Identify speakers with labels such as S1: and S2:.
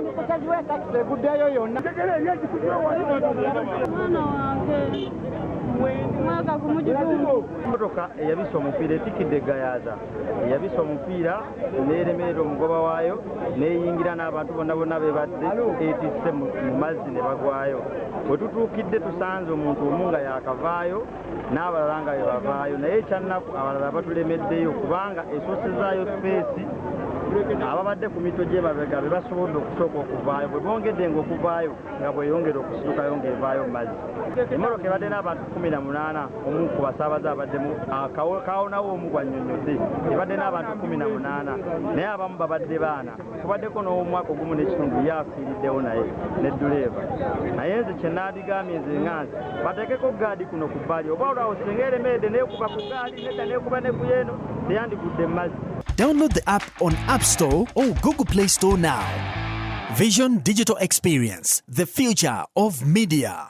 S1: Ssezzibwa takisi eguddeyo yonna.
S2: Mwana wange mwaka kumujjukiza.
S3: Motoka eyabisa omupiira etikidde Gayaza eyabisa omupiira n'eremerera omugoba waayo n'eyingira n'abantu bonna bebadde etisse mu mazzi ne bagwayo. Bwe tutuukidde tusanze omuntu omu nga yakavaayo n'abalala nga be bavaayo, naye ekyannaku abalala batulemeddeyo kubanga esoosezaayo feesi ababadde ku mito gy'emabega be basobodde okusooka okuvaayo, bwe bongedde ng'okuvaayo nga bweyongera okusitukayo ng'evaayo mu mazzi. Emmotoka ebadde n'abantu 18 omu ku basaabaze abaddemu kaawonawo omu gwannyonnyodde ebadde n'abantu 18 naye abamu babadde baana, kubaddeko n'ow'omwaka ogumu n'ekitundu yaafiiriddewo naye ne duleeva. Naye nze kye naadigambye nze nganzi bateekeko gaadi kuno ku bbali, oba olwawo singa eremeredde neekuba ku gaadi nedda neekuba ne ku yeeno teyandigudde mu mazzi.
S4: Download the app on App Store or Google Play Store now. Vision Digital Experience, the future of media.